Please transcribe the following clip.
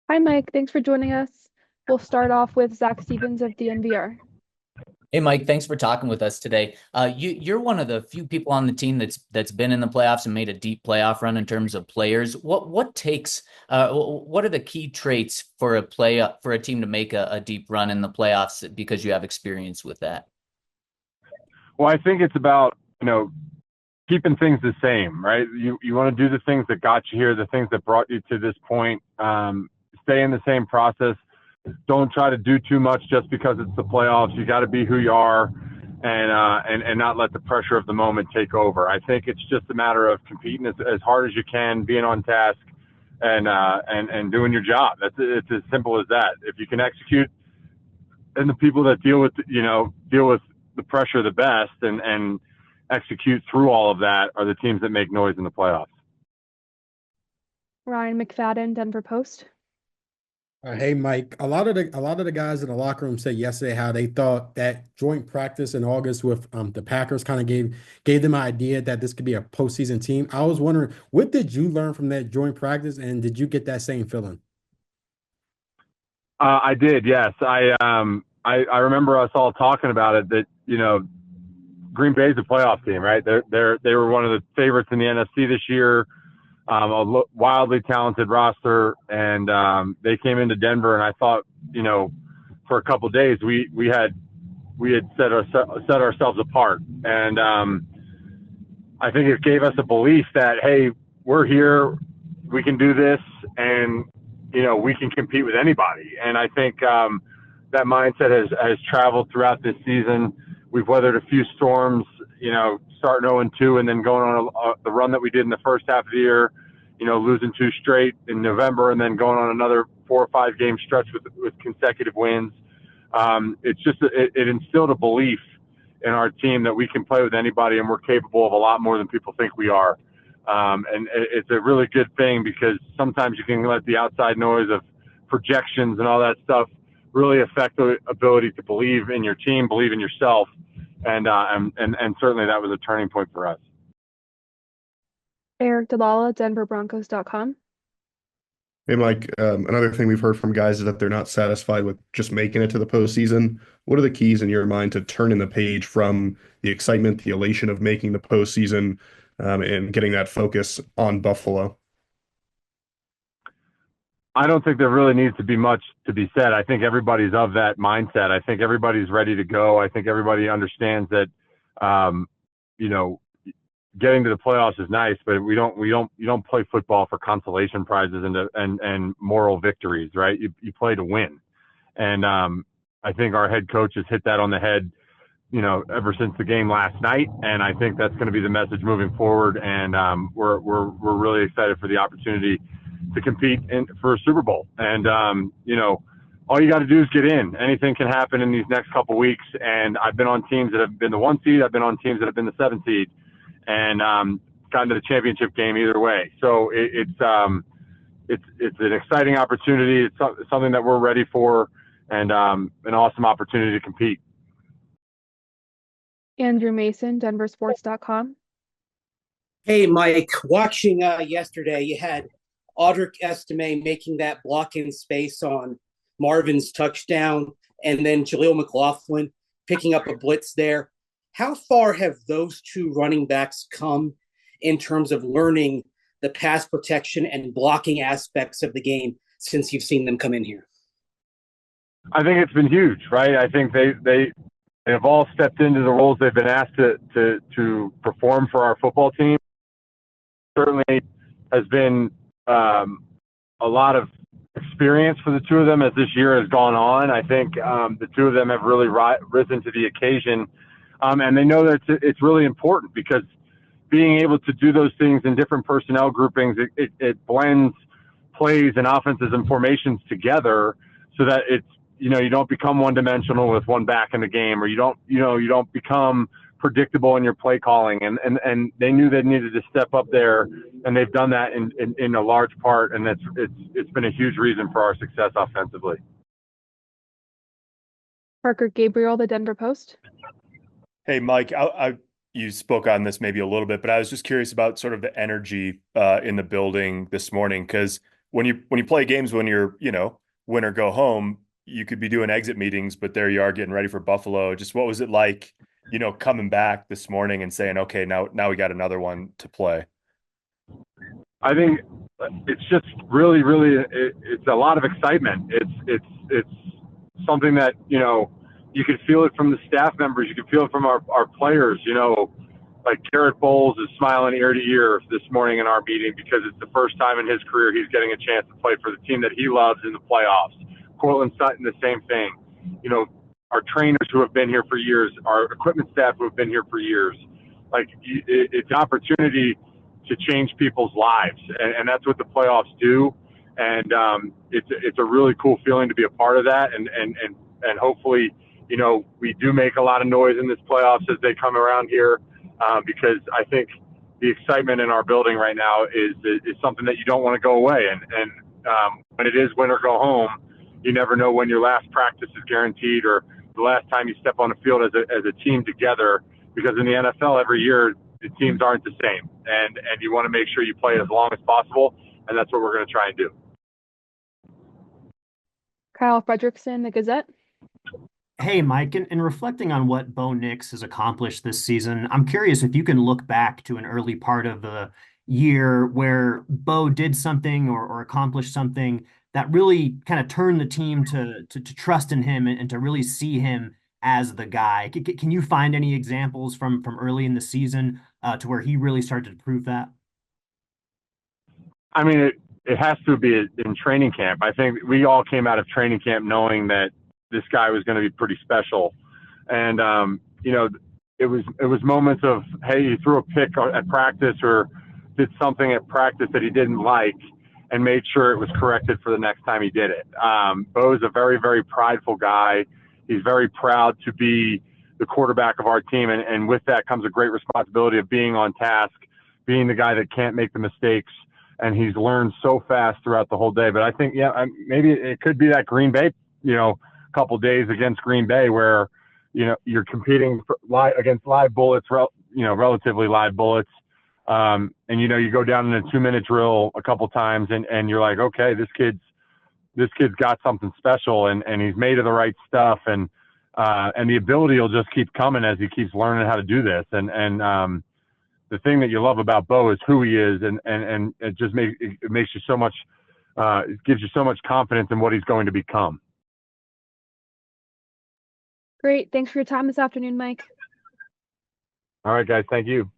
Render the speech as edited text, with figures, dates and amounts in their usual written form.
Hi, Mike. Thanks for joining us. We'll start off with Zach Stevens of the NVR. Hey Mike, thanks for talking with us today. You're one of the few people on the team that's been in the playoffs and made a deep playoff run in terms of players. What are the key traits for for a team to make a deep run in the playoffs because you have experience with that? Well, I think it's about, keeping things the same, right? You want to do the things that got you here, the things that brought you to this point. Stay in the same process. Don't try to do too much just because it's the playoffs. You got to be who you are, and not let the pressure of the moment take over. I think it's just a matter of competing as hard as you can, being on task, and doing your job. It's as simple as that. If you can execute, and the people that deal with the pressure the best and execute through all of that are the teams that make noise in the playoffs. Ryan McFadden, Denver Post. Hey Mike, a lot of the guys in the locker room said yesterday how they thought that joint practice in August with the Packers kind of gave them an idea that this could be a postseason team. I was wondering, what did you learn from that joint practice, and did you get that same feeling? I did, yes. I remember us all talking about it. That Green Bay's a playoff team, right? They were one of the favorites in the NFC this year. Wildly talented roster, and they came into Denver, and I thought, for a couple of days we had set ourselves apart, and I think it gave us a belief that, hey, we're here, we can do this, and we can compete with anybody. And I think that mindset has traveled throughout this season. We've weathered a few storms, starting 0-2 and then going on the run that we did in the first half of the year, losing two straight in November and then going on another 4 or 5 game stretch with consecutive wins. It instilled a belief in our team that we can play with anybody and we're capable of a lot more than people think we are. And it's a really good thing because sometimes you can let the outside noise of projections and all that stuff really affect the ability to believe in your team, believe in yourself. And certainly that was a turning point for us. Eric Dalala, DenverBroncos.com. Hey, Mike, another thing we've heard from guys is that they're not satisfied with just making it to the postseason. What are the keys in your mind to turning the page from the excitement, the elation of making the postseason, and getting that focus on Buffalo? I don't think there really needs to be much to be said. I think everybody's of that mindset. I think everybody's ready to go. I think everybody understands that, getting to the playoffs is nice, but you don't play football for consolation prizes and moral victories, right? You play to win. And I think our head coach has hit that on the head, ever since the game last night. And I think that's going to be the message moving forward. And we're really excited for the opportunity to compete for a Super Bowl. And all you got to do is get in. Anything can happen in these next couple weeks. And I've been on teams that have been the 1 seed. I've been on teams that have been the 7 seed. And gotten to the championship game either way. So it's an exciting opportunity. It's something that we're ready for, and an awesome opportunity to compete. Andrew Mason, DenverSports.com. Hey, Mike, watching yesterday, you had Audric Estime making that block in space on Marvin's touchdown, and then Jaleel McLaughlin picking up a blitz there. How far have those two running backs come in terms of learning the pass protection and blocking aspects of the game since you've seen them come in here? I think it's been huge, right? I think they have all stepped into the roles they've been asked to perform for our football team. Certainly has been a lot of experience for the two of them as this year has gone on. I think the two of them have really risen to the occasion. And they know that it's really important because being able to do those things in different personnel groupings, it blends plays and offenses and formations together so that it's, you don't become one dimensional with one back in the game, or you don't become predictable in your play calling. And they knew they needed to step up there, and they've done that in a large part. And it's been a huge reason for our success offensively. Parker Gabriel, the Denver Post. Hey, Mike, you spoke on this maybe a little bit, but I was just curious about sort of the energy in the building this morning, because when you play games when you're, win or go home, you could be doing exit meetings, but there you are getting ready for Buffalo. Just what was it like, coming back this morning and saying, okay, now we got another one to play? I think it's just really, really, it's a lot of excitement. It's something that, you can feel it from the staff members. You can feel it from our players, like Garrett Bowles is smiling ear to ear this morning in our meeting because it's the first time in his career he's getting a chance to play for the team that he loves in the playoffs. Cortland Sutton, the same thing. Our trainers who have been here for years, our equipment staff who have been here for years. Like, it's an opportunity to change people's lives, and that's what the playoffs do. And it's a really cool feeling to be a part of that, and hopefully, we do make a lot of noise in this playoffs as they come around here, because I think the excitement in our building right now is something that you don't want to go away. And when it is win or go home, you never know when your last practice is guaranteed or the last time you step on the field as a team together, because in the NFL every year the teams aren't the same, and you want to make sure you play as long as possible, and that's what we're going to try and do. Kyle Fredrickson, The Gazette. Hey, Mike, in reflecting on what Bo Nix has accomplished this season, I'm curious if you can look back to an early part of the year where Bo did something or accomplished something that really kind of turned the team to trust in him and to really see him as the guy. Can you find any examples from early in the season to where he really started to prove that? I mean, it has to be in training camp. I think we all came out of training camp knowing that this guy was going to be pretty special. And, it was moments of, hey, he threw a pick at practice or did something at practice that he didn't like and made sure it was corrected for the next time he did it. Bo is a very, very prideful guy. He's very proud to be the quarterback of our team. And with that comes a great responsibility of being on task, being the guy that can't make the mistakes. And he's learned so fast throughout the whole day. But I think, maybe it could be that Green Bay, couple days against Green Bay where, you're competing against live bullets, relatively live bullets. And, you go down in a 2-minute drill a couple times and you're like, okay, this kid's got something special and he's made of the right stuff. And the ability will just keep coming as he keeps learning how to do this. And the thing that you love about Bo is who he is. And it just makes you so much, it gives you so much confidence in what he's going to become. Great. Thanks for your time this afternoon, Mike. All right, guys. Thank you.